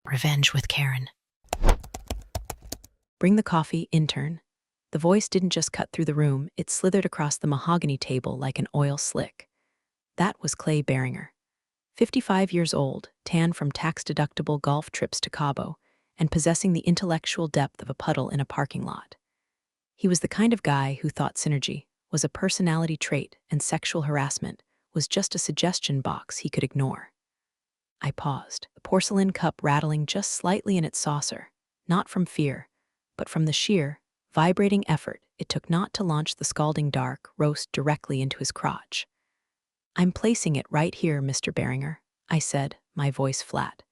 Revenge with Karen. Bring the coffee, intern. The voice didn't just cut through the room, it slithered across the mahogany table like an oil slick. That was Clay Beringer. 55 years old, tan from tax-deductible golf trips to Cabo, and possessing the intellectual depth of a puddle in a parking lot. He was the kind of guy who thought synergy was a personality trait and sexual harassment was just a suggestion box he could ignore. I paused, the porcelain cup rattling just slightly in its saucer, not from fear, but from the sheer, vibrating effort it took not to launch the scalding dark roast directly into his crotch. "I'm placing it right here, Mr. Beringer," I said, my voice flat.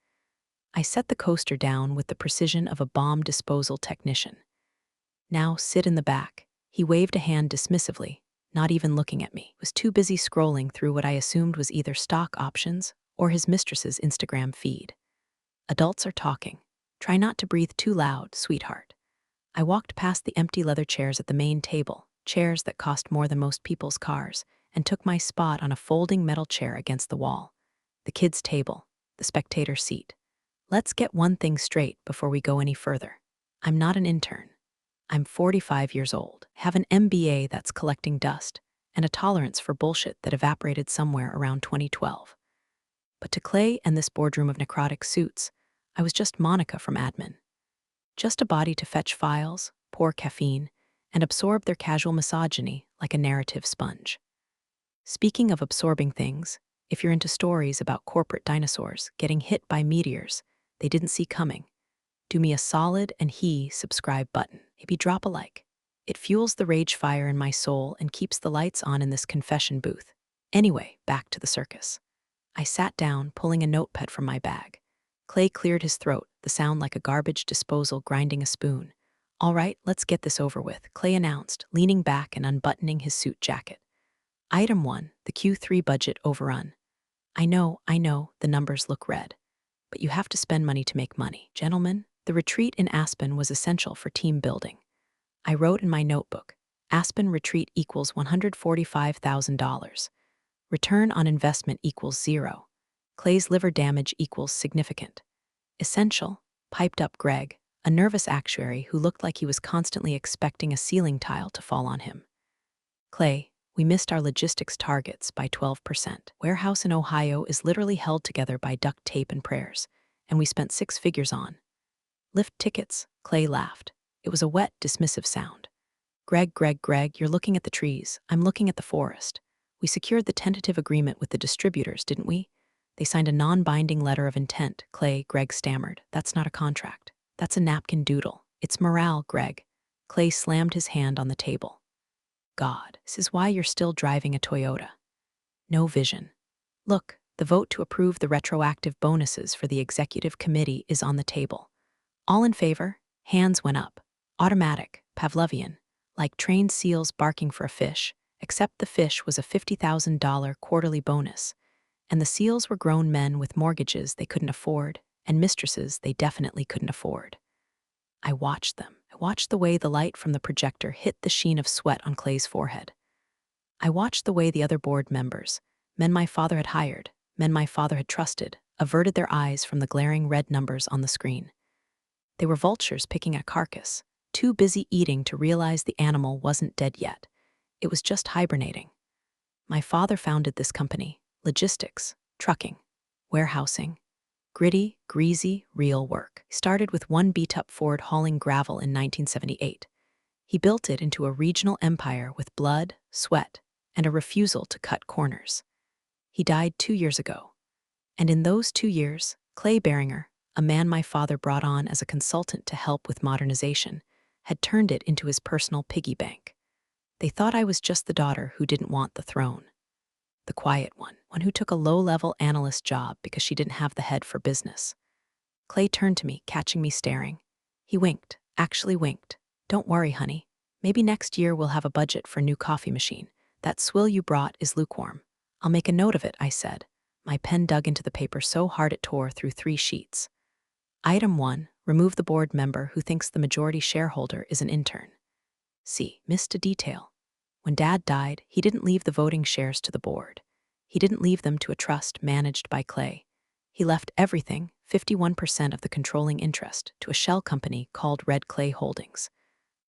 I set the coaster down with the precision of a bomb disposal technician. "Now sit in the back." He waved a hand dismissively, not even looking at me. Was too busy scrolling through what I assumed was either stock options or his mistress's Instagram feed. "Adults are talking. Try not to breathe too loud, sweetheart." I walked past the empty leather chairs at the main table, chairs that cost more than most people's cars, and took my spot on a folding metal chair against the wall. The kids' table, the spectator seat. Let's get one thing straight before we go any further. I'm not an intern. I'm 45 years old, have an MBA that's collecting dust, and a tolerance for bullshit that evaporated somewhere around 2012. But to Clay and this boardroom of necrotic suits, I was just Monica from admin. Just a body to fetch files, pour caffeine, and absorb their casual misogyny like a narrative sponge. Speaking of absorbing things, if you're into stories about corporate dinosaurs getting hit by meteors they didn't see coming, do me a solid and subscribe button. Maybe drop a like. It fuels the rage fire in my soul and keeps the lights on in this confession booth. Anyway, back to the circus. I sat down, pulling a notepad from my bag. Clay cleared his throat, the sound like a garbage disposal grinding a spoon. "All right, let's get this over with," Clay announced, leaning back and unbuttoning his suit jacket. Item 1, the Q3 budget overrun. I know, the numbers look red. But you have to spend money to make money. Gentlemen, the retreat in Aspen was essential for team building. I wrote in my notebook, Aspen retreat equals $145,000. Return on investment equals 0. Clay's liver damage equals significant. Essential, piped up Greg, a nervous actuary who looked like he was constantly expecting a ceiling tile to fall on him. "Clay, we missed our logistics targets by 12%. Warehouse in Ohio is literally held together by duct tape and prayers, and we spent 6 figures on lift tickets." Clay laughed. It was a wet, dismissive sound. Greg, you're looking at the trees. I'm looking at the forest. We secured the tentative agreement with the distributors, didn't we? They signed a non-binding letter of intent. Greg stammered. "That's not a contract. That's a napkin doodle. It's morale, Greg." Clay slammed his hand on the table. "God, this is why you're still driving a Toyota. No vision. Look, the vote to approve the retroactive bonuses for the executive committee is on the table. All in favor?" Hands went up. Automatic, Pavlovian, like trained seals barking for a fish, except the fish was a $50,000 quarterly bonus, and the seals were grown men with mortgages they couldn't afford and mistresses they definitely couldn't afford. I watched them. I watched the way the light from the projector hit the sheen of sweat on Clay's forehead. I watched the way the other board members, men my father had hired, men my father had trusted, averted their eyes from the glaring red numbers on the screen. They were vultures picking a carcass, too busy eating to realize the animal wasn't dead yet. It was just hibernating. My father founded this company, logistics, trucking, warehousing, gritty, greasy, real work. He started with one beat-up Ford hauling gravel in 1978. He built it into a regional empire with blood, sweat, and a refusal to cut corners. He died 2 years ago. And in those 2 years, Clay Beringer, a man my father brought on as a consultant to help with modernization, had turned it into his personal piggy bank. They thought I was just the daughter who didn't want the throne. The quiet one who took a low-level analyst job because she didn't have the head for business. Clay turned to me, catching me staring. He winked, actually winked. "Don't worry, honey. Maybe next year we'll have a budget for a new coffee machine. That swill you brought is lukewarm." "I'll make a note of it," I said. My pen dug into the paper so hard it tore through 3 sheets. Item 1, remove the board member who thinks the majority shareholder is an intern. C. Missed a detail. When Dad died, he didn't leave the voting shares to the board. He didn't leave them to a trust managed by Clay. He left everything, 51% of the controlling interest, to a shell company called Red Clay Holdings.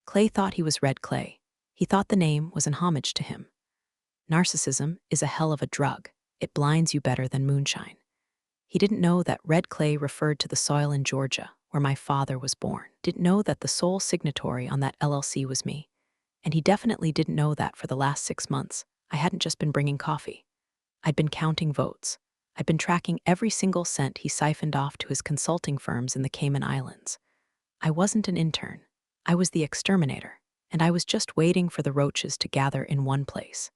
Clay thought he was Red Clay. He thought the name was an homage to him. Narcissism is a hell of a drug. It blinds you better than moonshine. He didn't know that Red Clay referred to the soil in Georgia, where my father was born. Didn't know that the sole signatory on that LLC was me. And he definitely didn't know that for the last 6 months, I hadn't just been bringing coffee. I'd been counting votes. I'd been tracking every single cent he siphoned off to his consulting firms in the Cayman Islands. I wasn't an intern. I was the exterminator, and I was just waiting for the roaches to gather in one place.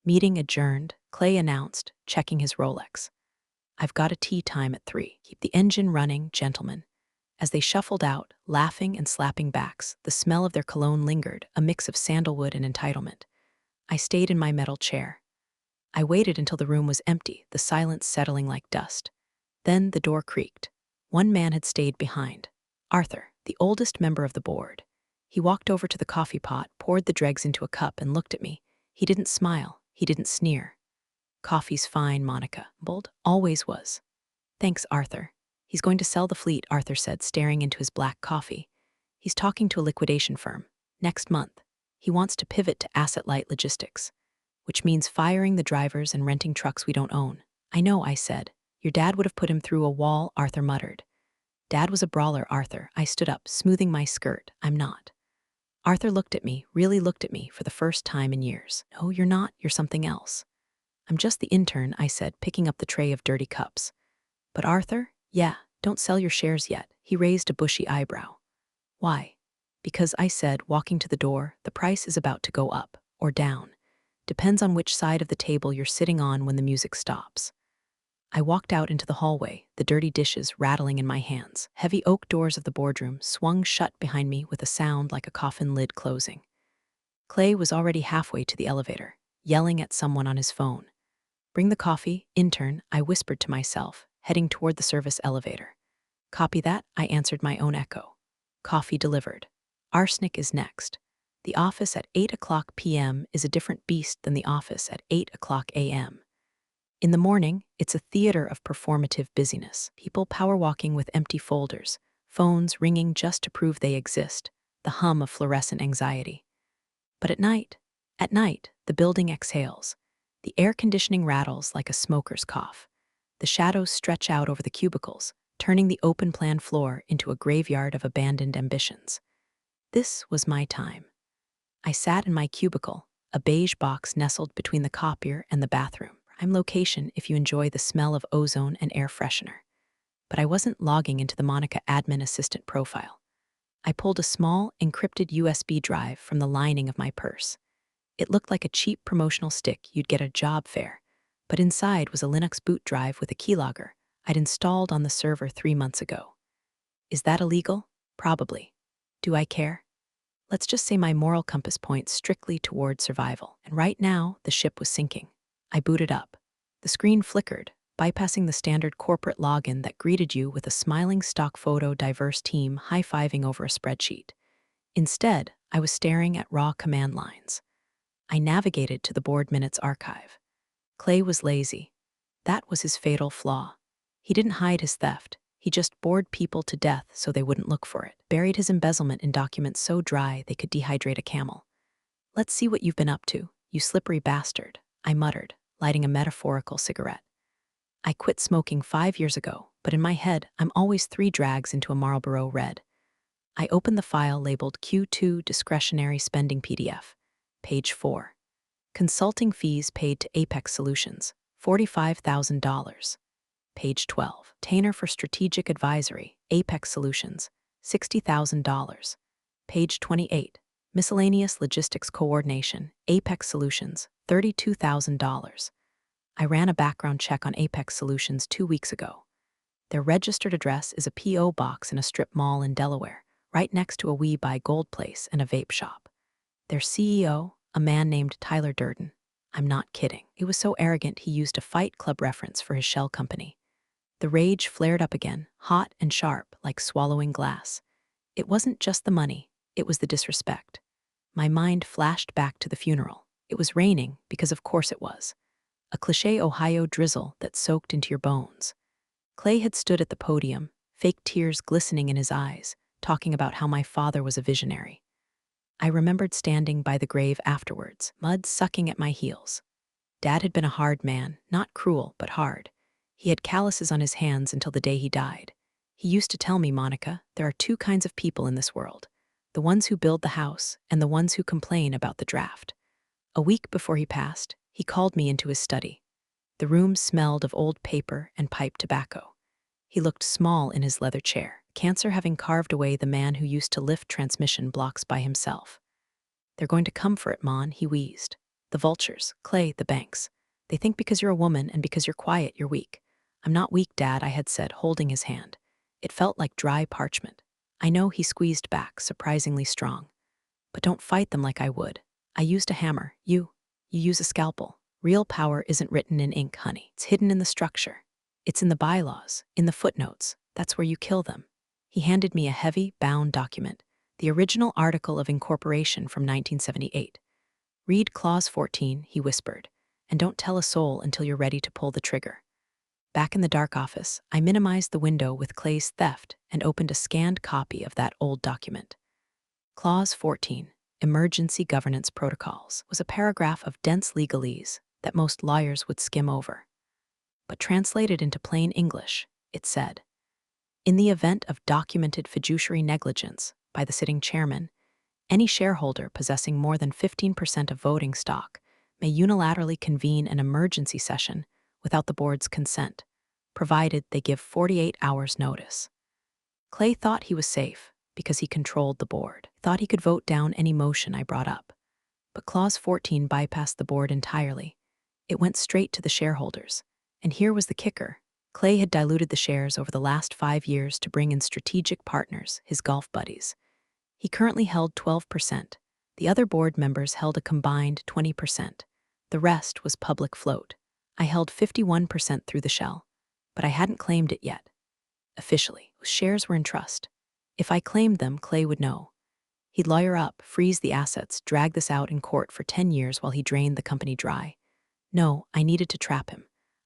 Meeting adjourned, Clay announced, checking his Rolex. "I've got a tea time at 3. Keep the engine running, gentlemen." As they shuffled out, laughing and slapping backs, the smell of their cologne lingered, a mix of sandalwood and entitlement. I stayed in my metal chair. I waited until the room was empty, the silence settling like dust. Then the door creaked. One man had stayed behind. Arthur, the oldest member of the board. He walked over to the coffee pot, poured the dregs into a cup, and looked at me. He didn't smile. He didn't sneer. "Coffee's fine, Monica." Bold. "Always was." "Thanks, Arthur." "He's going to sell the fleet," Arthur said, staring into his black coffee. "He's talking to a liquidation firm. Next month. He wants to pivot to asset-light logistics, which means firing the drivers and renting trucks we don't own." "I know," I said. "Your dad would have put him through a wall," Arthur muttered. "Dad was a brawler, Arthur." I stood up, smoothing my skirt. "I'm not." Arthur looked at me, really looked at me for the first time in years. "No, you're not. You're something else." "I'm just the intern," I said, picking up the tray of dirty cups. "But Arthur, yeah, don't sell your shares yet." He raised a bushy eyebrow. "Why?" "Because," I said, walking to the door, "the price is about to go up, or down. Depends on which side of the table you're sitting on when the music stops." I walked out into the hallway, the dirty dishes rattling in my hands. Heavy oak doors of the boardroom swung shut behind me with a sound like a coffin lid closing. Clay was already halfway to the elevator, yelling at someone on his phone. "Bring the coffee, intern," I whispered to myself, heading toward the service elevator. "Copy that," I answered my own echo. Coffee delivered. Arsenic is next. The office at 8 p.m. is a different beast than the office at 8 a.m. In the morning, it's a theater of performative busyness. People power walking with empty folders, phones ringing just to prove they exist, the hum of fluorescent anxiety. But at night, the building exhales. The air conditioning rattles like a smoker's cough. The shadows stretch out over the cubicles, turning the open-plan floor into a graveyard of abandoned ambitions. This was my time. I sat in my cubicle, a beige box nestled between the copier and the bathroom. Prime location if you enjoy the smell of ozone and air freshener. But I wasn't logging into the Monica admin assistant profile. I pulled a small, encrypted USB drive from the lining of my purse. It looked like a cheap promotional stick you'd get at a job fair, but inside was a Linux boot drive with a keylogger I'd installed on the server 3 months ago. Is that illegal? Probably. Do I care? Let's just say my moral compass points strictly toward survival, and right now the ship was sinking. I booted up. The screen flickered, bypassing the standard corporate login that greeted you with a smiling stock photo diverse team high-fiving over a spreadsheet. Instead, I was staring at raw command lines. I navigated to the board minutes archive. Clay was lazy. That was his fatal flaw. He didn't hide his theft. He just bored people to death so they wouldn't look for it. Buried his embezzlement in documents so dry they could dehydrate a camel. "Let's see what you've been up to, you slippery bastard," I muttered, lighting a metaphorical cigarette. I quit smoking 5 years ago, but in my head, I'm always 3 drags into a Marlboro Red. I opened the file labeled Q2 Discretionary Spending PDF. Page 4. Consulting fees paid to Apex Solutions, $45,000. Page 12. Retainer for Strategic Advisory, Apex Solutions, $60,000. Page 28. Miscellaneous Logistics Coordination, Apex Solutions, $32,000. I ran a background check on Apex Solutions 2 weeks ago. Their registered address is a P.O. box in a strip mall in Delaware, right next to a We Buy Gold place and a vape shop. Their CEO, a man named Tyler Durden. I'm not kidding. It was so arrogant he used a Fight Club reference for his shell company. The rage flared up again, hot and sharp, like swallowing glass. It wasn't just the money, it was the disrespect. My mind flashed back to the funeral. It was raining, because of course it was. A cliché Ohio drizzle that soaked into your bones. Clay had stood at the podium, fake tears glistening in his eyes, talking about how my father was a visionary. I remembered standing by the grave afterwards, mud sucking at my heels. Dad had been a hard man, not cruel, but hard. He had calluses on his hands until the day he died. He used to tell me, Monica, there are two kinds of people in this world: the ones who build the house and the ones who complain about the draft. A week before he passed, he called me into his study. The room smelled of old paper and pipe tobacco. He looked small in his leather chair, cancer having carved away the man who used to lift transmission blocks by himself. They're going to come for it, Mon, he wheezed. The vultures, Clay, the banks. They think because you're a woman and because you're quiet, you're weak. I'm not weak, Dad, I had said, holding his hand. It felt like dry parchment. I know, he squeezed back, surprisingly strong. But don't fight them like I would. I used a hammer. You use a scalpel. Real power isn't written in ink, honey. It's hidden in the structure. It's in the bylaws, in the footnotes. That's where you kill them. He handed me a heavy, bound document, the original article of incorporation from 1978. Read Clause 14, he whispered, and don't tell a soul until you're ready to pull the trigger. Back in the dark office, I minimized the window with Clay's theft and opened a scanned copy of that old document. Clause 14, Emergency Governance Protocols, was a paragraph of dense legalese that most lawyers would skim over. But translated into plain English, it said, in the event of documented fiduciary negligence by the sitting chairman, any shareholder possessing more than 15% of voting stock may unilaterally convene an emergency session without the board's consent, provided they give 48 hours notice. Clay thought he was safe because he controlled the board, thought he could vote down any motion I brought up. But Clause 14 bypassed the board entirely. It went straight to the shareholders. And here was the kicker. Clay had diluted the shares over the last 5 years to bring in strategic partners, his golf buddies. He currently held 12%. The other board members held a combined 20%. The rest was public float. I held 51% through the shell, but I hadn't claimed it yet. Officially, shares were in trust. If I claimed them, Clay would know. He'd lawyer up, freeze the assets, drag this out in court for 10 years while he drained the company dry. No, I needed to trap him.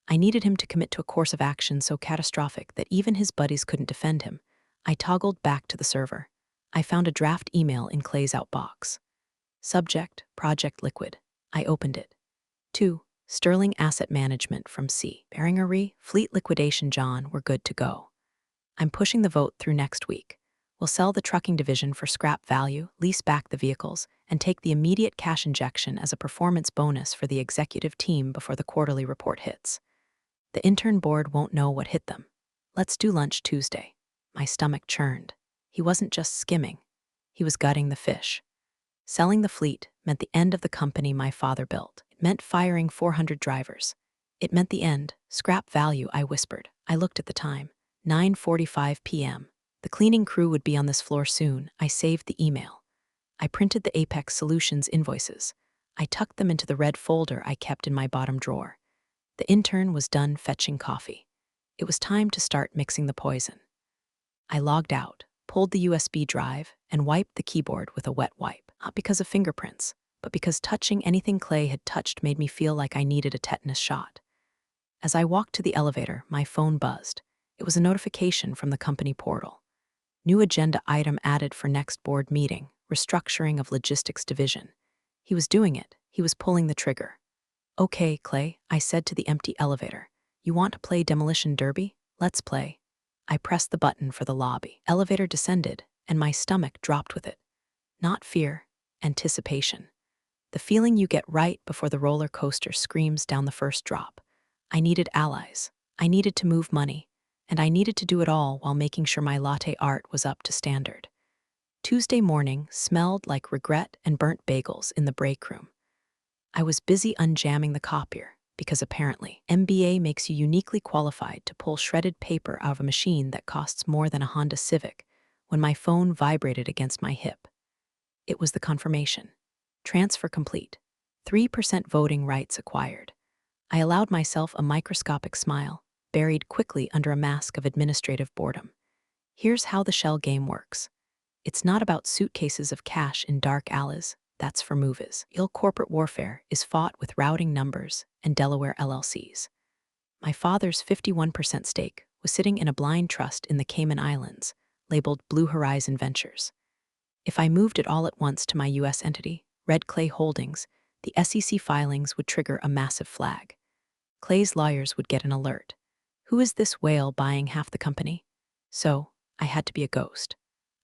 I needed him to commit to a course of action so catastrophic that even his buddies couldn't defend him. I toggled back to the server. I found a draft email in Clay's outbox. Subject, Project Liquid. I opened it. 2. Sterling Asset Management from C. Beringer Re. Fleet Liquidation, John, we're good to go. I'm pushing the vote through next week. We'll sell the trucking division for scrap value, lease back the vehicles, and take the immediate cash injection as a performance bonus for the executive team before the quarterly report hits. The intern board won't know what hit them. Let's do lunch Tuesday. My stomach churned. He wasn't just skimming. He was gutting the fish. Selling the fleet meant the end of the company my father built. It meant firing 400 drivers. It meant the end. Scrap value, I whispered. I looked at the time. 9:45 p.m. The cleaning crew would be on this floor soon. I saved the email. I printed the Apex Solutions invoices. I tucked them into the red folder I kept in my bottom drawer. The intern was done fetching coffee. It was time to start mixing the poison. I logged out, pulled the USB drive, and wiped the keyboard with a wet wipe. Not because of fingerprints, but because touching anything Clay had touched made me feel like I needed a tetanus shot. As I walked to the elevator, my phone buzzed. It was a notification from the company portal. New agenda item added for next board meeting, restructuring of logistics division. He was doing it. He was pulling the trigger. Okay, Clay, I said to the empty elevator. You want to play Demolition Derby? Let's play. I pressed the button for the lobby. Elevator descended, and my stomach dropped with it. Not fear, anticipation. The feeling you get right before the roller coaster screams down the first drop. I needed allies. I needed to move money. And I needed to do it all while making sure my latte art was up to standard. Tuesday morning smelled like regret and burnt bagels in the break room. I was busy unjamming the copier because apparently MBA makes you uniquely qualified to pull shredded paper out of a machine that costs more than a Honda Civic when my phone vibrated against my hip. It was the confirmation. Transfer complete. 3% voting rights acquired. I allowed myself a microscopic smile, buried quickly under a mask of administrative boredom. Here's how the shell game works. It's not about suitcases of cash in dark alleys. That's for movies. Ill corporate warfare is fought with routing numbers and Delaware LLCs. My father's 51% stake was sitting in a blind trust in the Cayman Islands, labeled Blue Horizon Ventures. If I moved it all at once to my U.S. entity, Red Clay Holdings, the SEC filings would trigger a massive flag. Clay's lawyers would get an alert. Who is this whale buying half the company? So, I had to be a ghost.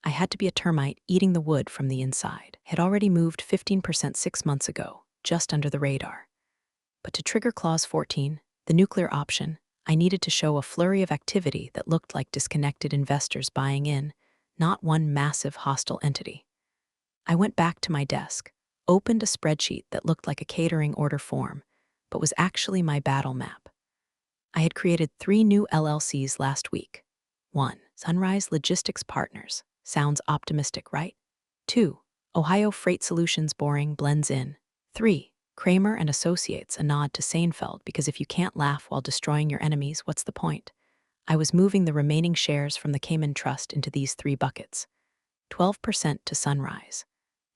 I had to be a termite eating the wood from the inside. I had already moved 15% 6 months ago, just under the radar. But to trigger Clause 14, the nuclear option, I needed to show a flurry of activity that looked like disconnected investors buying in, not one massive hostile entity. I went back to my desk, opened a spreadsheet that looked like a catering order form, but was actually my battle map. I had created 3 new LLCs last week. 1. Sunrise Logistics Partners. Sounds optimistic, right? 2. Ohio Freight Solutions boring blends in. 3. Kramer and Associates, a nod to Seinfeld, because if you can't laugh while destroying your enemies, what's the point? I was moving the remaining shares from the Cayman Trust into these 3 buckets. 12% to Sunrise,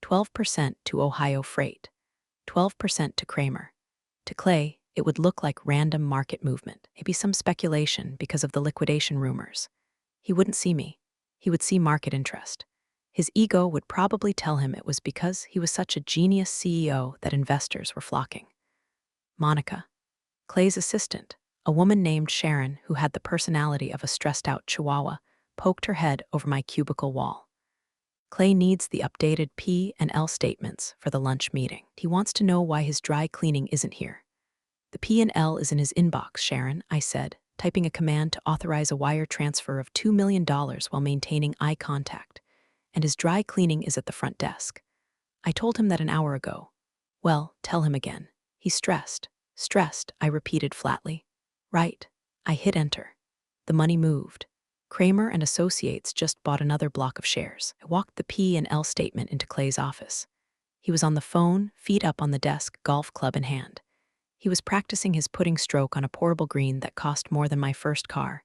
12% to Ohio Freight, 12% to Kramer. To Clay, it would look like random market movement, maybe some speculation because of the liquidation rumors. He wouldn't see me. He would see market interest. His ego would probably tell him it was because he was such a genius CEO that investors were flocking. Monica, Clay's assistant, a woman named Sharon who had the personality of a stressed-out chihuahua, poked her head over my cubicle wall. Clay needs the updated P&L statements for the lunch meeting. He wants to know why his dry cleaning isn't here. The P&L is in his inbox, Sharon, I said, typing a command to authorize a wire transfer of $2 million while maintaining eye contact. And his dry cleaning is at the front desk. I told him that an hour ago. Well, tell him again. He's stressed. Stressed, I repeated flatly. Right. I hit enter. The money moved. Kramer and Associates just bought another block of shares. I walked the P&L statement into Clay's office. He was on the phone, feet up on the desk, golf club in hand. He was practicing his putting stroke on a portable green that cost more than my first car.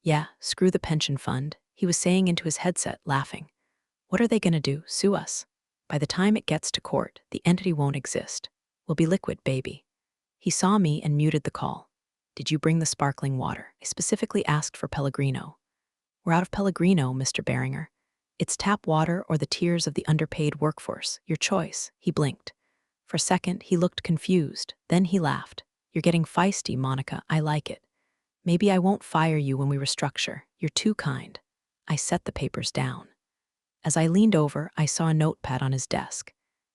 Yeah, screw the pension fund, he was saying into his headset, laughing. What are they going to do, sue us? By the time it gets to court, the entity won't exist. We'll be liquid, baby. He saw me and muted the call. Did you bring the sparkling water? I specifically asked for Pellegrino. We're out of Pellegrino, Mr. Beringer. It's tap water or the tears of the underpaid workforce. Your choice. He blinked. For a second, he looked confused. Then he laughed. You're getting feisty, Monica. I like it. Maybe I won't fire you when we restructure. You're too kind. I set the papers down. As I leaned over, I saw a notepad on his desk.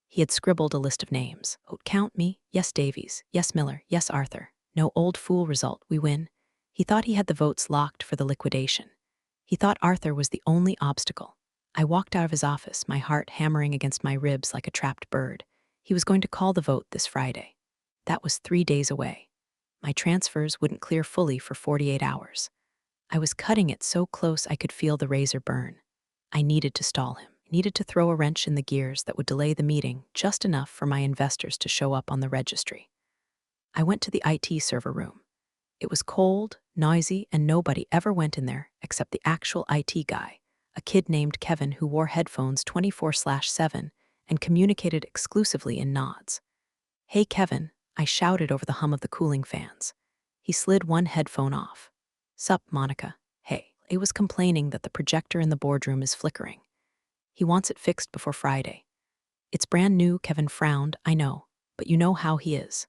He had scribbled a list of names. Vote count me. Yes, Davies. Yes, Miller. Yes, Arthur. No old fool result. We win. He thought he had the votes locked for the liquidation. He thought Arthur was the only obstacle. I walked out of his office, my heart hammering against my ribs like a trapped bird. He was going to call the vote this Friday. That was 3 days away. My transfers wouldn't clear fully for 48 hours. I was cutting it so close I could feel the razor burn. I needed to stall him. I needed to throw a wrench in the gears that would delay the meeting just enough for my investors to show up on the registry. I went to the IT server room. It was cold, noisy, and nobody ever went in there except the actual IT guy, a kid named Kevin who wore headphones 24/7 and communicated exclusively in nods. Hey, Kevin, I shouted over the hum of the cooling fans. He slid one headphone off. Sup, Monica. Hey. He was complaining that the projector in the boardroom is flickering. He wants it fixed before Friday. It's brand new, Kevin frowned, I know, but you know how he is.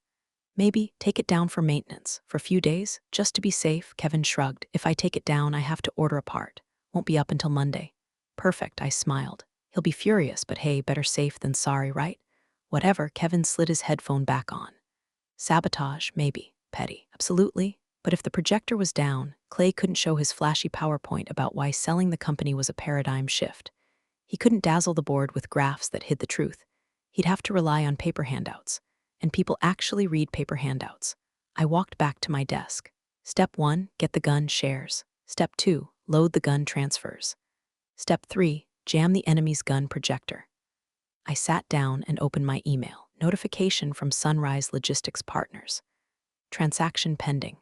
Maybe take it down for maintenance, for a few days, just to be safe, Kevin shrugged. If I take it down, I have to order a part. Won't be up until Monday. Perfect, I smiled. He'll be furious, but hey, better safe than sorry, right? Whatever, Kevin slid his headphone back on. Sabotage, maybe. Petty. Absolutely. But if the projector was down, Clay couldn't show his flashy PowerPoint about why selling the company was a paradigm shift. He couldn't dazzle the board with graphs that hid the truth. He'd have to rely on paper handouts. And people actually read paper handouts. I walked back to my desk. Step 1, get the gun shares. Step 2, load the gun transfers. Step 3, jam the enemy's gun projector. I sat down and opened my email. Notification from Sunrise Logistics Partners. Transaction pending.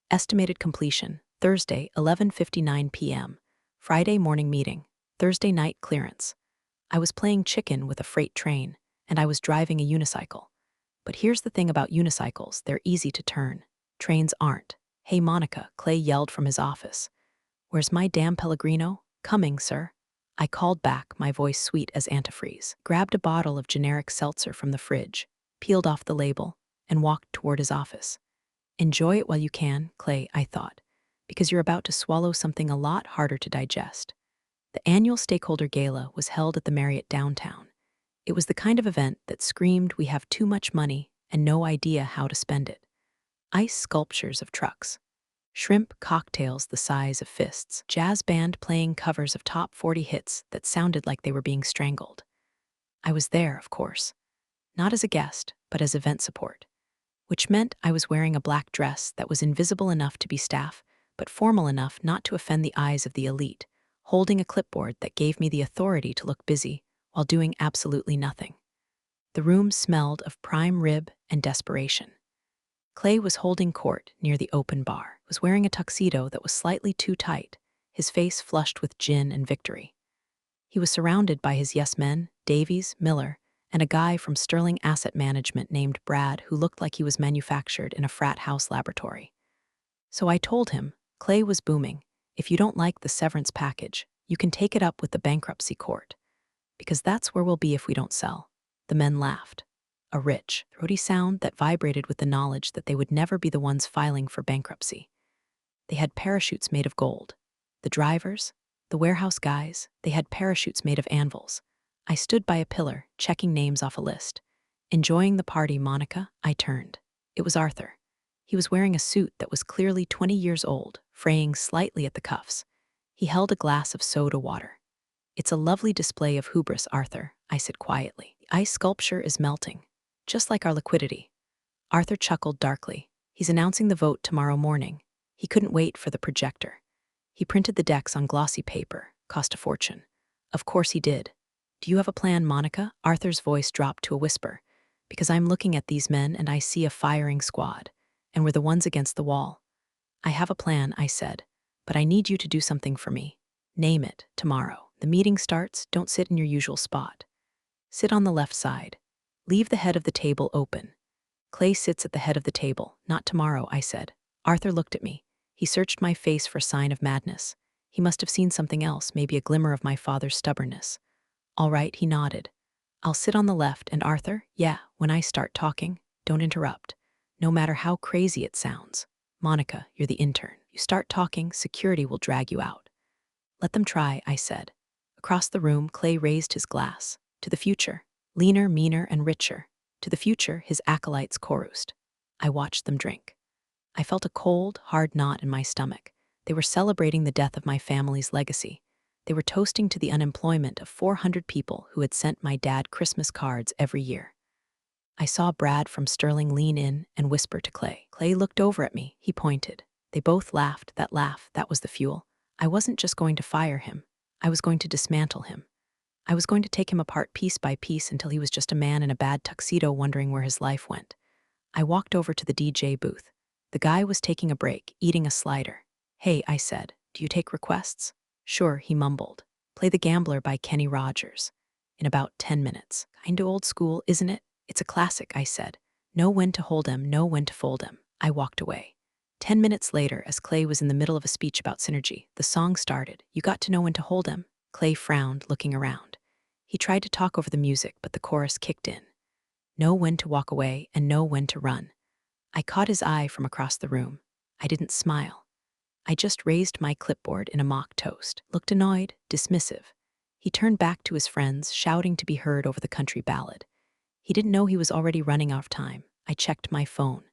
Estimated completion, Thursday, 11:59 p.m. Friday morning meeting, Thursday night clearance. I was playing chicken with a freight train, and I was driving a unicycle. But here's the thing about unicycles, they're easy to turn. Trains aren't. "Hey, Monica," Clay yelled from his office. "Where's my damn Pellegrino?" "Coming, sir." I called back, my voice sweet as antifreeze, grabbed a bottle of generic seltzer from the fridge, peeled off the label, and walked toward his office. "Enjoy it while you can, Clay," I thought, because you're about to swallow something a lot harder to digest. The annual stakeholder gala was held at the Marriott downtown. It was the kind of event that screamed we have too much money and no idea how to spend it. Ice sculptures of trucks, shrimp cocktails the size of fists, jazz band playing covers of top 40 hits that sounded like they were being strangled. I was there, of course, not as a guest, but as event support, which meant I was wearing a black dress that was invisible enough to be staff, but formal enough not to offend the eyes of the elite, holding a clipboard that gave me the authority to look busy while doing absolutely nothing. The room smelled of prime rib and desperation. Clay was holding court near the open bar, was wearing a tuxedo that was slightly too tight, his face flushed with gin and victory. He was surrounded by his yes men, Davies, Miller, and a guy from Sterling Asset Management named Brad who looked like he was manufactured in a frat house laboratory. So I told him, Clay was booming, if you don't like the severance package, you can take it up with the bankruptcy court. Because that's where we'll be if we don't sell. The men laughed. A rich, throaty sound that vibrated with the knowledge that they would never be the ones filing for bankruptcy. They had parachutes made of gold. The drivers, the warehouse guys, they had parachutes made of anvils. I stood by a pillar, checking names off a list. Enjoying the party, Monica, I turned. It was Arthur. He was wearing a suit that was clearly 20 years old, fraying slightly at the cuffs. He held a glass of soda water. "It's a lovely display of hubris, Arthur," I said quietly. "The ice sculpture is melting, just like our liquidity." Arthur chuckled darkly. "He's announcing the vote tomorrow morning." He couldn't wait for the projector. He printed the decks on glossy paper, cost a fortune. Of course he did. "Do you have a plan, Monica?" Arthur's voice dropped to a whisper. "Because I'm looking at these men and I see a firing squad, and we're the ones against the wall." "I have a plan," I said, "but I need you to do something for me. Name it, tomorrow. The meeting starts, don't sit in your usual spot. Sit on the left side. Leave the head of the table open." "Clay sits at the head of the table, not tomorrow," I said. Arthur looked at me. He searched my face for a sign of madness. He must have seen something else, maybe a glimmer of my father's stubbornness. "All right," he nodded. "I'll sit on the left, and Arthur, yeah, when I start talking, don't interrupt. No matter how crazy it sounds. Monica, you're the intern. You start talking, security will drag you out." "Let them try," I said. Across the room, Clay raised his glass. "To the future. Leaner, meaner, and richer." To the future, his acolytes chorused. I watched them drink. I felt a cold, hard knot in my stomach. They were celebrating the death of my family's legacy. They were toasting to the unemployment of 400 people who had sent my dad Christmas cards every year. I saw Brad from Sterling lean in and whisper to Clay. Clay looked over at me. He pointed. They both laughed. That laugh, that was the fuel. I wasn't just going to fire him. I was going to dismantle him. I was going to take him apart piece by piece until he was just a man in a bad tuxedo wondering where his life went. I walked over to the DJ booth. The guy was taking a break, eating a slider. "Hey," I said, "do you take requests?" "Sure," he mumbled. "Play The Gambler by Kenny Rogers." "In about 10 minutes. Kinda old school, isn't it?" "It's a classic," I said. "Know when to hold 'em, know when to fold 'em." I walked away. 10 minutes later, as Clay was in the middle of a speech about synergy, the song started. "You got to know when to hold 'em." Clay frowned, looking around. He tried to talk over the music, but the chorus kicked in. "Know when to walk away and know when to run." I caught his eye from across the room. I didn't smile. I just raised my clipboard in a mock toast, looked annoyed, dismissive. He turned back to his friends, shouting to be heard over the country ballad. He didn't know he was already running out of time. I checked my phone.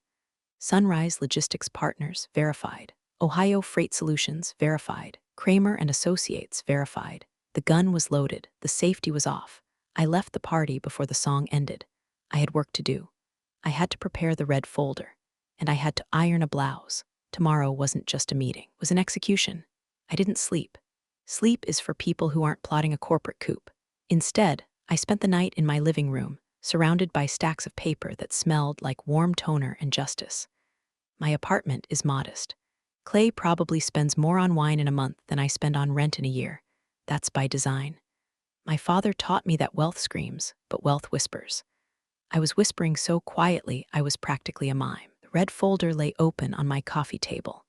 Sunrise Logistics Partners, verified. Ohio Freight Solutions, verified. Kramer and Associates, verified. The gun was loaded. The safety was off. I left the party before the song ended. I had work to do. I had to prepare the red folder. And I had to iron a blouse. Tomorrow wasn't just a meeting. It was an execution. I didn't sleep. Sleep is for people who aren't plotting a corporate coup. Instead, I spent the night in my living room, surrounded by stacks of paper that smelled like warm toner and justice. My apartment is modest. Clay probably spends more on wine in a month than I spend on rent in a year. That's by design. My father taught me that wealth screams, but wealth whispers. I was whispering so quietly I was practically a mime. The The red folder lay open on my coffee table.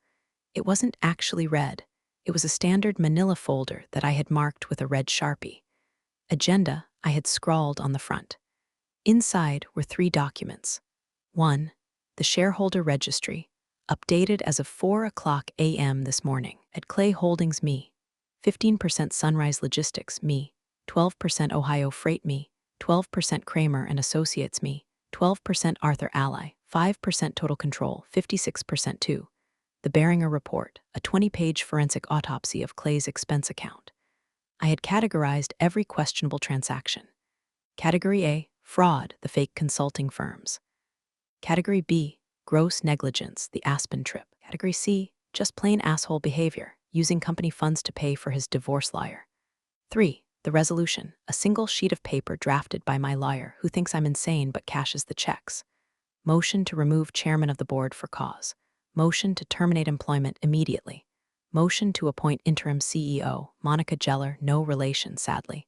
It wasn't actually red. It was a standard manila folder that I had marked with a red Sharpie. Agenda I had scrawled on the front. Inside were 3 documents. 1. The shareholder registry, updated as of 4:00 a.m. this morning at Clay Holdings Me. 15% Sunrise Logistics Me, 12% Ohio Freight Me, 12% Kramer and Associates Me, 12% Arthur Ally, 5% Total Control, 56% 2. The Beringer Report, a 20-page forensic autopsy of Clay's expense account. I had categorized every questionable transaction. Category A, fraud, the fake consulting firms. Category B, gross negligence, the Aspen trip. Category C, just plain asshole behavior, using company funds to pay for his divorce lawyer. 3. The resolution, a single sheet of paper drafted by my lawyer who thinks I'm insane but cashes the checks. Motion to remove chairman of the board for cause. Motion to terminate employment immediately. Motion to appoint interim CEO, Monica Geller, no relation, sadly.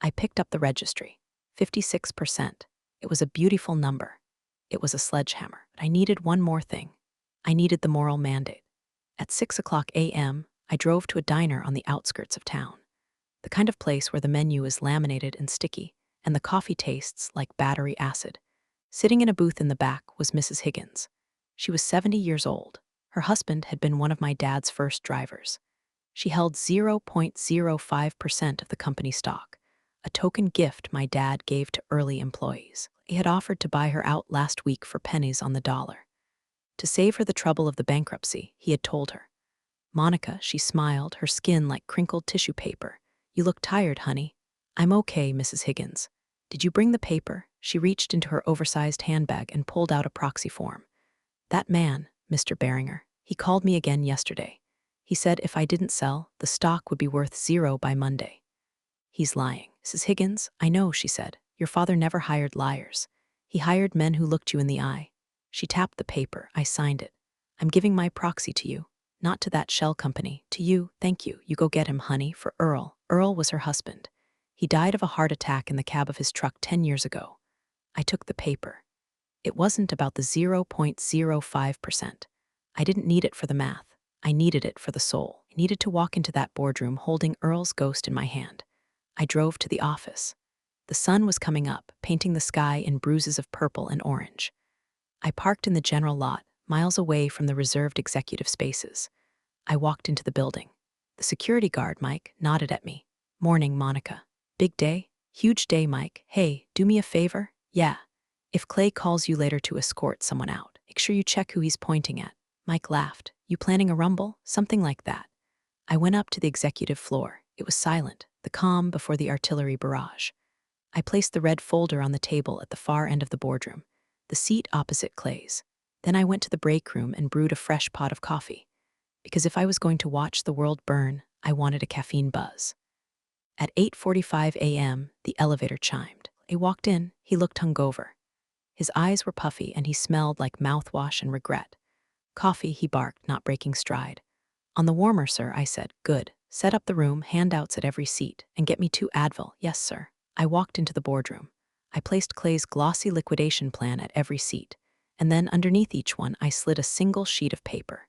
I picked up the registry. 56%. It was a beautiful number. It was a sledgehammer. But I needed one more thing. I needed the moral mandate. At 6:00 a.m., I drove to a diner on the outskirts of town. The kind of place where the menu is laminated and sticky, and the coffee tastes like battery acid. Sitting in a booth in the back was Mrs. Higgins. She was 70 years old. Her husband had been one of my dad's first drivers. She held 0.05% of the company stock, a token gift my dad gave to early employees. He had offered to buy her out last week for pennies on the dollar. To save her the trouble of the bankruptcy, he had told her. Monica, she smiled, her skin like crinkled tissue paper. You look tired, honey. I'm okay, Mrs. Higgins. Did you bring the paper? She reached into her oversized handbag and pulled out a proxy form. That man, Mr. Beringer, he called me again yesterday. He said if I didn't sell, the stock would be worth 0 by Monday. He's lying. Mrs. Higgins, I know, she said. Your father never hired liars. He hired men who looked you in the eye. She tapped the paper. I signed it. I'm giving my proxy to you. Not to that shell company. To you, thank you. You go get him, honey, for Earl. Earl was her husband. He died of a heart attack in the cab of his truck 10 years ago. I took the paper. It wasn't about the 0.05%. I didn't need it for the math. I needed it for the soul. I needed to walk into that boardroom holding Earl's ghost in my hand. I drove to the office. The sun was coming up, painting the sky in bruises of purple and orange. I parked in the general lot, miles away from the reserved executive spaces. I walked into the building. The security guard, Mike, nodded at me. Morning, Monica. Big day? Huge day, Mike. Hey, do me a favor? Yeah. If Clay calls you later to escort someone out, make sure you check who he's pointing at. Mike laughed. You planning a rumble? Something like that. I went up to the executive floor. It was silent, the calm before the artillery barrage. I placed the red folder on the table at the far end of the boardroom, the seat opposite Clay's. Then I went to the break room and brewed a fresh pot of coffee. Because if I was going to watch the world burn, I wanted a caffeine buzz. At 8:45 a.m., the elevator chimed. He walked in. He looked hungover. His eyes were puffy and he smelled like mouthwash and regret. Coffee, he barked, not breaking stride. On the warmer, sir, I said. Good. Set up the room, handouts at every seat, and get me 2 Advil. Yes, sir. I walked into the boardroom. I placed Clay's glossy liquidation plan at every seat, and then underneath each one I slid a single sheet of paper.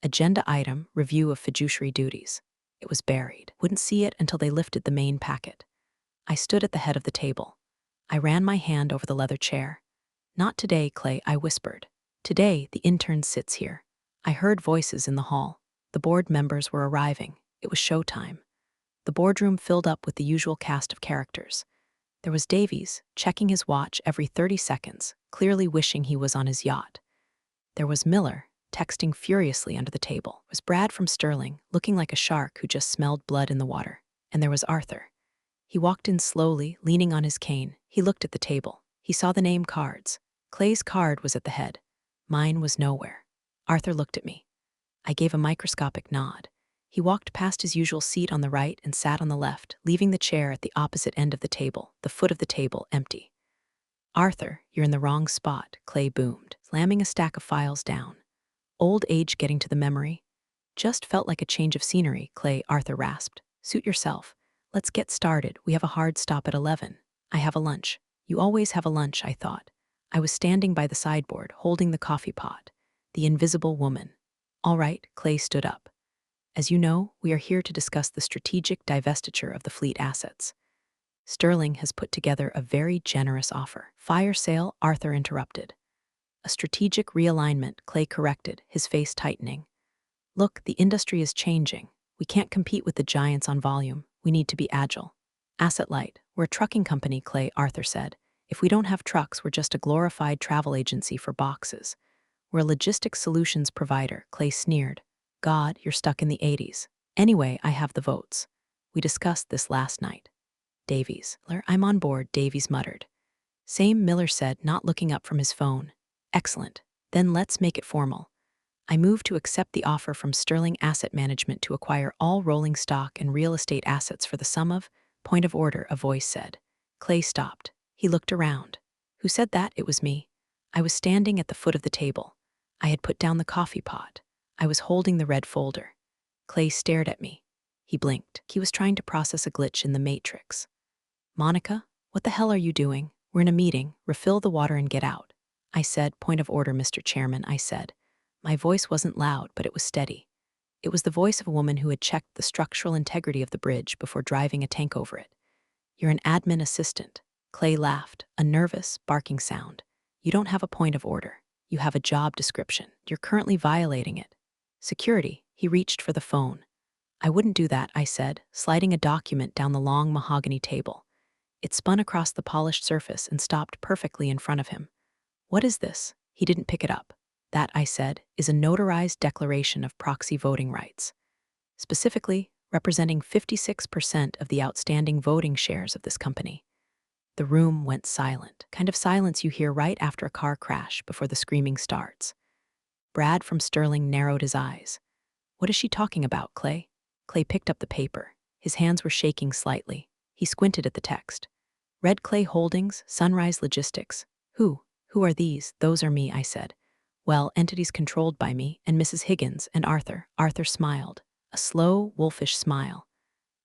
Agenda item, review of fiduciary duties. It was buried. Wouldn't see it until they lifted the main packet. I stood at the head of the table. I ran my hand over the leather chair. Not today, Clay, I whispered. Today, the intern sits here. I heard voices in the hall. The board members were arriving. It was showtime. The boardroom filled up with the usual cast of characters. There was Davies, checking his watch every 30 seconds, clearly wishing he was on his yacht. There was Miller, texting furiously under the table. There was Brad from Sterling, looking like a shark who just smelled blood in the water. And there was Arthur. He walked in slowly, leaning on his cane. He looked at the table. He saw the name cards. Clay's card was at the head. Mine was nowhere. Arthur looked at me. I gave a microscopic nod. He walked past his usual seat on the right and sat on the left, leaving the chair at the opposite end of the table, the foot of the table empty. Arthur, you're in the wrong spot, Clay boomed, slamming a stack of files down. Old age getting to the memory? Just felt like a change of scenery, Clay, Arthur rasped. Suit yourself. Let's get started. We have a hard stop at 11. I have a lunch. You always have a lunch, I thought. I was standing by the sideboard, holding the coffee pot. The invisible woman. All right, Clay stood up. As you know, we are here to discuss the strategic divestiture of the fleet assets. Sterling has put together a very generous offer. Fire sale, Arthur interrupted. A strategic realignment, Clay corrected, his face tightening. Look, the industry is changing. We can't compete with the giants on volume. We need to be agile. Asset light. We're a trucking company, Clay, Arthur said. If we don't have trucks, we're just a glorified travel agency for boxes. We're a logistics solutions provider, Clay sneered. God, you're stuck in the 80s. Anyway, I have the votes. We discussed this last night. Davies. I'm on board, Davies muttered. Same, Miller said, not looking up from his phone. Excellent. Then let's make it formal. I move to accept the offer from Sterling Asset Management to acquire all rolling stock and real estate assets for the sum of, point of order, a voice said. Clay stopped. He looked around. Who said that? It was me. I was standing at the foot of the table. I had put down the coffee pot. I was holding the red folder. Clay stared at me. He blinked. He was trying to process a glitch in the matrix. Monica, what the hell are you doing? We're in a meeting. Refill the water and get out. I said, point of order, Mr. Chairman, I said. My voice wasn't loud, but it was steady. It was the voice of a woman who had checked the structural integrity of the bridge before driving a tank over it. You're an admin assistant. Clay laughed, a nervous, barking sound. You don't have a point of order. You have a job description. You're currently violating it. Security. He reached for the phone. I wouldn't do that, I said, sliding a document down the long mahogany table. It spun across the polished surface and stopped perfectly in front of him. What is this? He didn't pick it up. That, I said, is a notarized declaration of proxy voting rights. Specifically, representing 56% of the outstanding voting shares of this company. The room went silent, kind of silence you hear right after a car crash before the screaming starts. Brad from Sterling narrowed his eyes. What is she talking about, Clay? Clay picked up the paper. His hands were shaking slightly. He squinted at the text. Red Clay Holdings, Sunrise Logistics. Who are these? Those are me, I said. Well, entities controlled by me, and Mrs. Higgins, and Arthur. Arthur smiled. A slow, wolfish smile.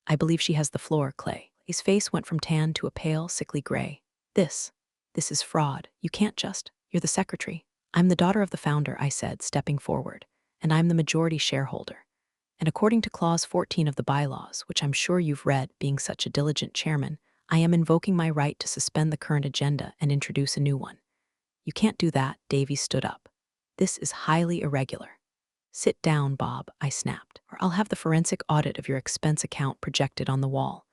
I believe she has the floor, Clay. His face went from tan to a pale, sickly gray. This is fraud. You can't just. You're the secretary. I'm the daughter of the founder, I said, stepping forward. And I'm the majority shareholder. And according to Clause 14 of the bylaws, which I'm sure you've read, being such a diligent chairman, I am invoking my right to suspend the current agenda and introduce a new one. You can't do that, Davies stood up. This is highly irregular. Sit down, Bob, I snapped, or I'll have the forensic audit of your expense account projected on the wall.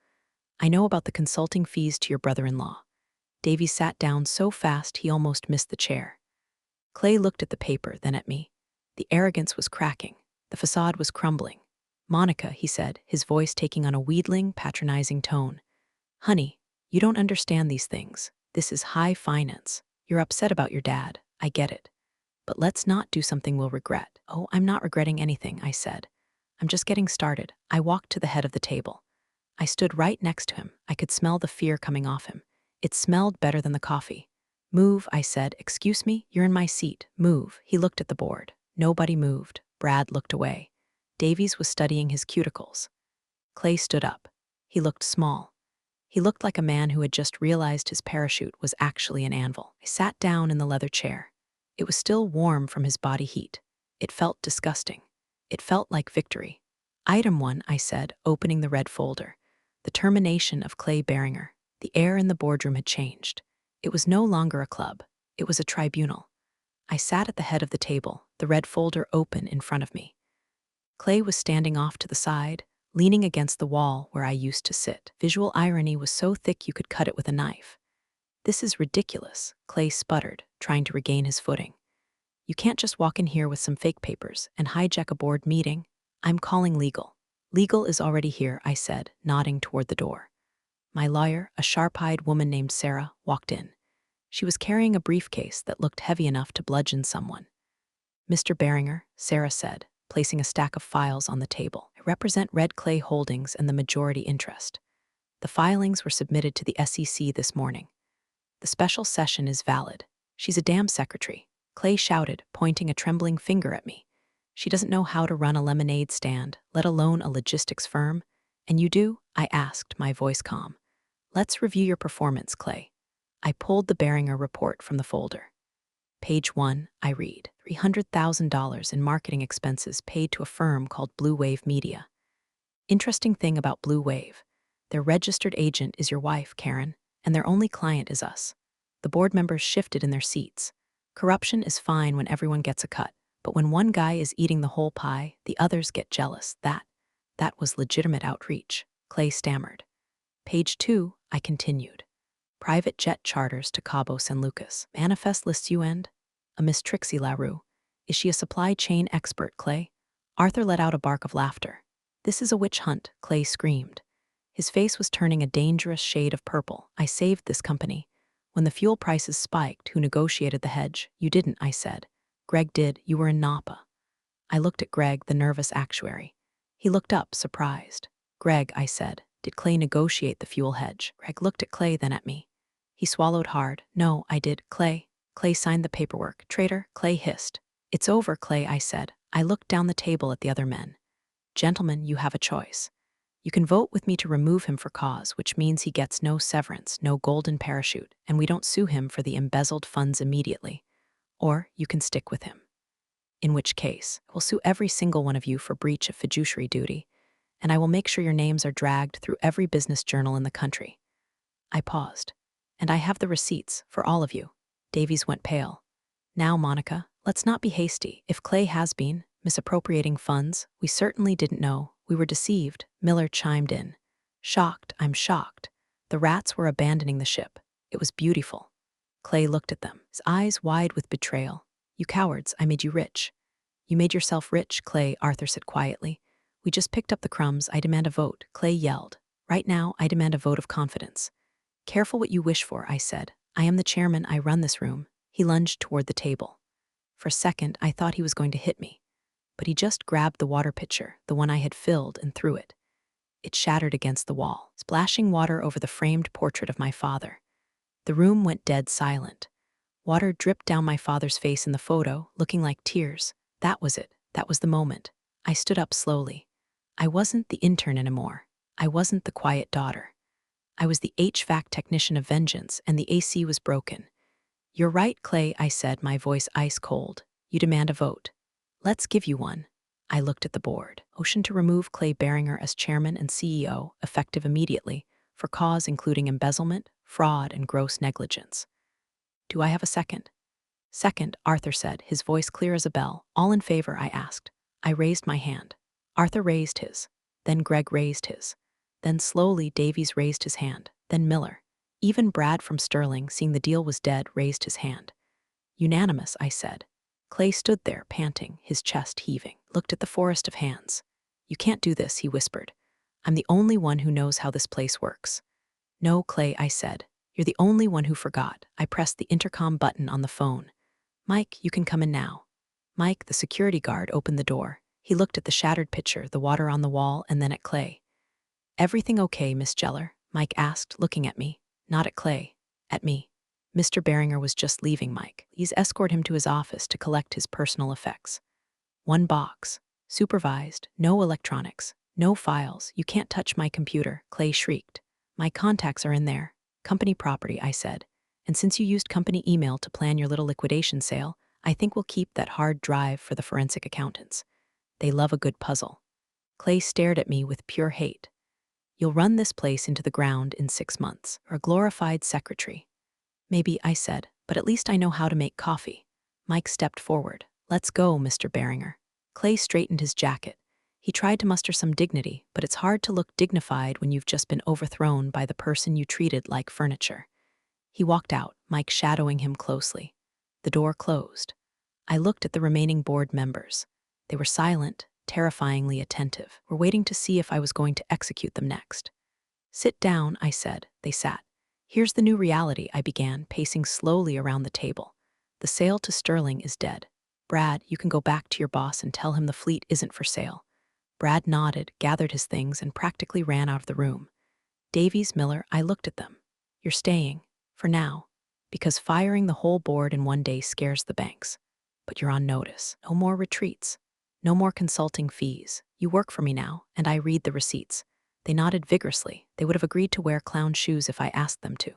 I know about the consulting fees to your brother-in-law. Davies sat down so fast he almost missed the chair. Clay looked at the paper, then at me. The arrogance was cracking. The facade was crumbling. Monica, he said, his voice taking on a wheedling, patronizing tone. Honey, you don't understand these things. This is high finance. You're upset about your dad. I get it. But let's not do something we'll regret. Oh, I'm not regretting anything, I said. I'm just getting started. I walked to the head of the table. I stood right next to him. I could smell the fear coming off him. It smelled better than the coffee. Move, I said. Excuse me? You're in my seat. Move. He looked at the board. Nobody moved. Brad looked away. Davies was studying his cuticles. Clay stood up. He looked small. He looked like a man who had just realized his parachute was actually an anvil. I sat down in the leather chair. It was still warm from his body heat. It felt disgusting. It felt like victory. Item 1, I said, opening the red folder. The termination of Clay Beringer. The air in the boardroom had changed. It was no longer a club. It was a tribunal. I sat at the head of the table, the red folder open in front of me. Clay was standing off to the side, leaning against the wall where I used to sit. Visual irony was so thick you could cut it with a knife. This is ridiculous, Clay sputtered, trying to regain his footing. You can't just walk in here with some fake papers and hijack a board meeting. I'm calling legal. Legal is already here, I said, nodding toward the door. My lawyer, a sharp-eyed woman named Sarah, walked in. She was carrying a briefcase that looked heavy enough to bludgeon someone. Mr. Beringer, Sarah said, placing a stack of files on the table. I represent Red Clay Holdings and the majority interest. The filings were submitted to the SEC this morning. The special session is valid. She's a damn secretary, Clay shouted, pointing a trembling finger at me. She doesn't know how to run a lemonade stand, let alone a logistics firm. And you do? I asked, my voice calm. Let's review your performance, Clay. I pulled the Beringer report from the folder. Page 1, I read, $300,000 in marketing expenses paid to a firm called Blue Wave Media. Interesting thing about Blue Wave. Their registered agent is your wife, Karen, and their only client is us. The board members shifted in their seats. Corruption is fine when everyone gets a cut, but when one guy is eating the whole pie, the others get jealous. That was legitimate outreach, Clay stammered. Page 2, I continued. Private jet charters to Cabo San Lucas. Manifest lists you end? A Miss Trixie LaRue. Is she a supply chain expert, Clay? Arthur let out a bark of laughter. This is a witch hunt, Clay screamed. His face was turning a dangerous shade of purple. I saved this company. When the fuel prices spiked, who negotiated the hedge? You didn't, I said. Greg did. You were in Napa. I looked at Greg, the nervous actuary. He looked up, surprised. Greg, I said, did Clay negotiate the fuel hedge? Greg looked at Clay, then at me. He swallowed hard. No, I did. Clay. Clay signed the paperwork. Traitor, Clay hissed. It's over, Clay, I said. I looked down the table at the other men. Gentlemen, you have a choice. You can vote with me to remove him for cause, which means he gets no severance, no golden parachute, and we don't sue him for the embezzled funds immediately. Or you can stick with him. In which case, we'll sue every single one of you for breach of fiduciary duty, and I will make sure your names are dragged through every business journal in the country. I paused. And I have the receipts for all of you. Davies went pale. Now, Monica, let's not be hasty. If Clay has been misappropriating funds, we certainly didn't know. We were deceived, Miller chimed in. Shocked, I'm shocked. The rats were abandoning the ship. It was beautiful. Clay looked at them, his eyes wide with betrayal. You cowards, I made you rich. You made yourself rich, Clay, Arthur said quietly. We just picked up the crumbs. I demand a vote, Clay yelled. Right now, I demand a vote of confidence. Careful what you wish for, I said. I am the chairman, I run this room. He lunged toward the table. For a second, I thought he was going to hit me. But he just grabbed the water pitcher, the one I had filled, and threw it. It shattered against the wall, splashing water over the framed portrait of my father. The room went dead silent. Water dripped down my father's face in the photo, looking like tears. That was it. That was the moment. I stood up slowly. I wasn't the intern anymore. I wasn't the quiet daughter. I was the HVAC technician of vengeance, and the AC was broken. You're right, Clay, I said, my voice ice cold. You demand a vote. Let's give you one. I looked at the board. Motion to remove Clay Beringer as chairman and CEO, effective immediately, for cause including embezzlement, fraud, and gross negligence. Do I have a second? Second, Arthur said, his voice clear as a bell. All in favor, I asked. I raised my hand. Arthur raised his. Then Greg raised his. Then slowly Davies raised his hand. Then Miller. Even Brad from Sterling, seeing the deal was dead, raised his hand. Unanimous, I said. Clay stood there, panting, his chest heaving, looked at the forest of hands. You can't do this, he whispered. I'm the only one who knows how this place works. No, Clay, I said. You're the only one who forgot. I pressed the intercom button on the phone. Mike, you can come in now. Mike, the security guard, opened the door. He looked at the shattered pitcher, the water on the wall, and then at Clay. Everything okay, Miss Geller? Mike asked, looking at me. Not at Clay. At me. Mr. Beringer was just leaving Mike. Please escort him to his office to collect his personal effects. One box. Supervised. No electronics. No files. You can't touch my computer, Clay shrieked. My contacts are in there. Company property, I said. And since you used company email to plan your little liquidation sale, I think we'll keep that hard drive for the forensic accountants. They love a good puzzle. Clay stared at me with pure hate. You'll run this place into the ground in 6 months, or a glorified secretary. Maybe, I said, but at least I know how to make coffee. Mike stepped forward. Let's go, Mr. Beringer. Clay straightened his jacket. He tried to muster some dignity, but it's hard to look dignified when you've just been overthrown by the person you treated like furniture. He walked out, Mike shadowing him closely. The door closed. I looked at the remaining board members. They were silent, terrifyingly attentive, were waiting to see if I was going to execute them next. Sit down, I said. They sat. Here's the new reality, I began, pacing slowly around the table. The sale to Sterling is dead. Brad, you can go back to your boss and tell him the fleet isn't for sale. Brad nodded, gathered his things, and practically ran out of the room. Davies, Miller, I looked at them. You're staying, for now, because firing the whole board in one day scares the banks. But you're on notice. No more retreats. No more consulting fees. You work for me now, and I read the receipts. They nodded vigorously. They would have agreed to wear clown shoes if I asked them to.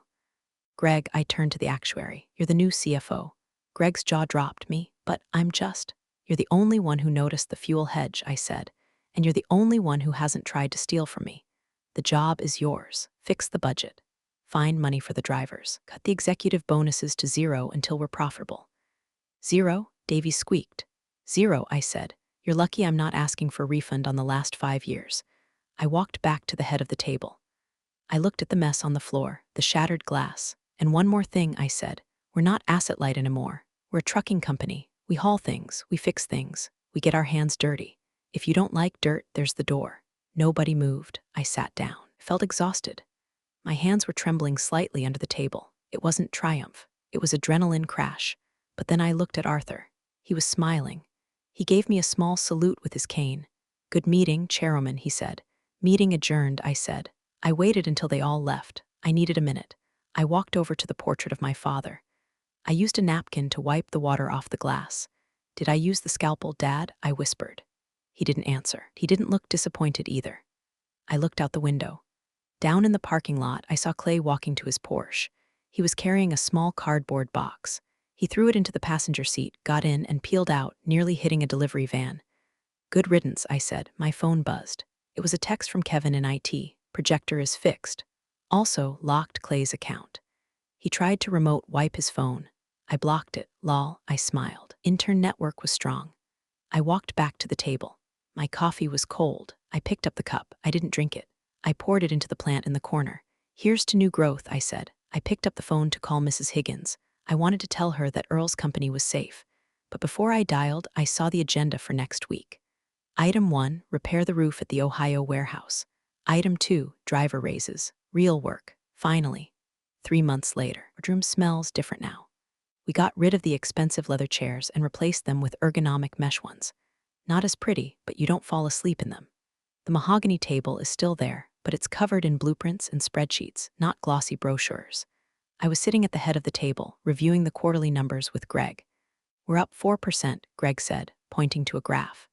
Greg, I turned to the actuary. You're the new CFO. Greg's jaw dropped. Me, but I'm just. You're the only one who noticed the fuel hedge, I said, and you're the only one who hasn't tried to steal from me. The job is yours. Fix the budget. Find money for the drivers. Cut the executive bonuses to 0 until we're profitable. 0? Davy squeaked. 0, I said. You're lucky I'm not asking for a refund on the last 5 years. I walked back to the head of the table. I looked at the mess on the floor, the shattered glass. And one more thing, I said. We're not asset light anymore. We're a trucking company. We haul things, we fix things, we get our hands dirty. If you don't like dirt, there's the door. Nobody moved. I sat down. I felt exhausted. My hands were trembling slightly under the table. It wasn't triumph. It was adrenaline crash. But then I looked at Arthur. He was smiling. He gave me a small salute with his cane. Good meeting, Chairwoman, he said. Meeting adjourned, I said. I waited until they all left. I needed a minute. I walked over to the portrait of my father. I used a napkin to wipe the water off the glass. Did I use the scalpel, Dad? I whispered. He didn't answer. He didn't look disappointed either. I looked out the window. Down in the parking lot, I saw Clay walking to his Porsche. He was carrying a small cardboard box. He threw it into the passenger seat, got in, and peeled out, nearly hitting a delivery van. Good riddance, I said. My phone buzzed. It was a text from Kevin in IT. Projector is fixed. Also, locked Clay's account. He tried to remote wipe his phone. I blocked it. Lol, I smiled. Intern network was strong. I walked back to the table. My coffee was cold. I picked up the cup. I didn't drink it. I poured it into the plant in the corner. Here's to new growth, I said. I picked up the phone to call Mrs. Higgins. I wanted to tell her that Earl's company was safe. But before I dialed, I saw the agenda for next week. Item 1, repair the roof at the Ohio warehouse. Item 2, driver raises. Real work. Finally. 3 months later, our room smells different now. We got rid of the expensive leather chairs and replaced them with ergonomic mesh ones. Not as pretty, but you don't fall asleep in them. The mahogany table is still there, but it's covered in blueprints and spreadsheets, not glossy brochures. I was sitting at the head of the table, reviewing the quarterly numbers with Greg. We're up 4%, Greg said, pointing to a graph.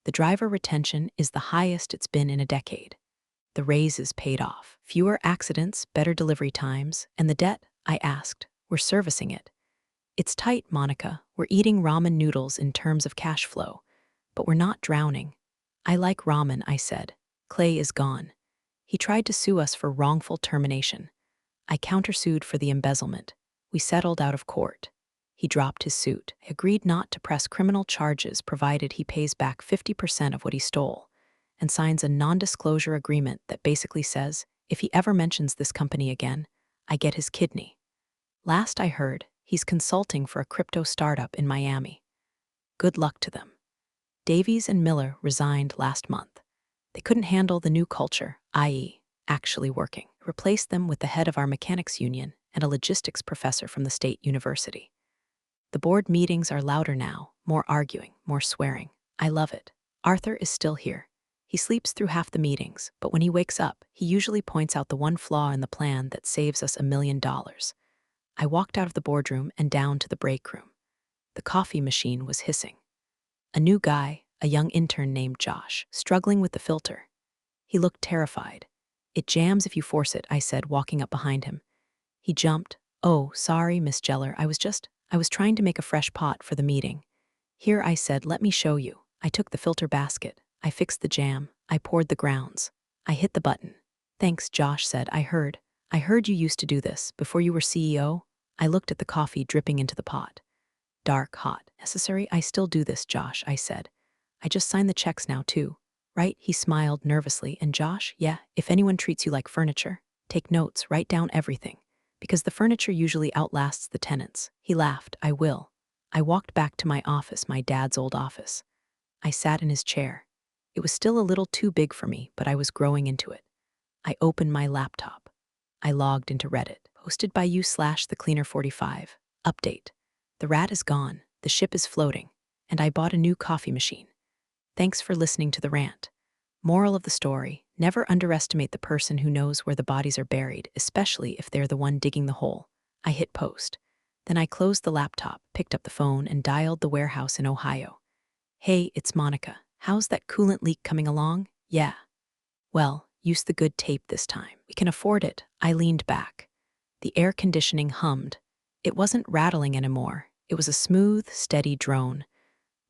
The driver retention is the highest it's been in a decade. The raises paid off. Fewer accidents, better delivery times, and the debt, I asked, we're servicing it. It's tight, Monica. We're eating ramen noodles in terms of cash flow. But we're not drowning. I like ramen, I said. Clay is gone. He tried to sue us for wrongful termination. I countersued for the embezzlement. We settled out of court. He dropped his suit. I agreed not to press criminal charges provided he pays back 50% of what he stole, and signs a non-disclosure agreement that basically says, if he ever mentions this company again, I get his kidney. Last I heard, he's consulting for a crypto startup in Miami. Good luck to them. Davies and Miller resigned last month. They couldn't handle the new culture, i.e., actually working. Replaced them with the head of our mechanics union and a logistics professor from the state university. The board meetings are louder now, more arguing, more swearing. I love it. Arthur is still here. He sleeps through half the meetings, but when he wakes up, he usually points out the one flaw in the plan that saves us $1 million. I walked out of the boardroom and down to the break room. The coffee machine was hissing. A new guy, a young intern named Josh, struggling with the filter. He looked terrified. It jams if you force it, I said, walking up behind him. He jumped. Oh, sorry, Miss Jeller, I was trying to make a fresh pot for the meeting. Here, I said, let me show you. I took the filter basket. I fixed the jam. I poured the grounds. I hit the button. Thanks, Josh said. I heard you used to do this before you were CEO. I looked at the coffee dripping into the pot. Dark, hot, necessary. I still do this, Josh, I said. I just signed the checks now, too. Right? He smiled nervously. And Josh, yeah, if anyone treats you like furniture, take notes, write down everything. Because the furniture usually outlasts the tenants. He laughed. I will. I walked back to my office, my dad's old office. I sat in his chair. It was still a little too big for me, but I was growing into it. I opened my laptop. I logged into Reddit. Posted by you/thecleaner45. Update. The rat is gone. The ship is floating. And I bought a new coffee machine. Thanks for listening to the rant. Moral of the story, never underestimate the person who knows where the bodies are buried, especially if they're the one digging the hole. I hit post. Then I closed the laptop, picked up the phone, and dialed the warehouse in Ohio. Hey, it's Monica. How's that coolant leak coming along? Yeah. Well, use the good tape this time. We can afford it. I leaned back. The air conditioning hummed. It wasn't rattling anymore. It was a smooth, steady drone.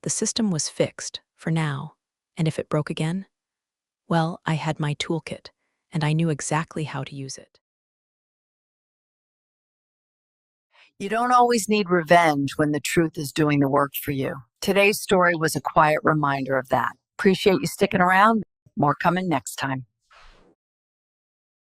The system was fixed, for now. And if it broke again? Well, I had my toolkit, and I knew exactly how to use it. You don't always need revenge when the truth is doing the work for you. Today's story was a quiet reminder of that. Appreciate you sticking around. More coming next time.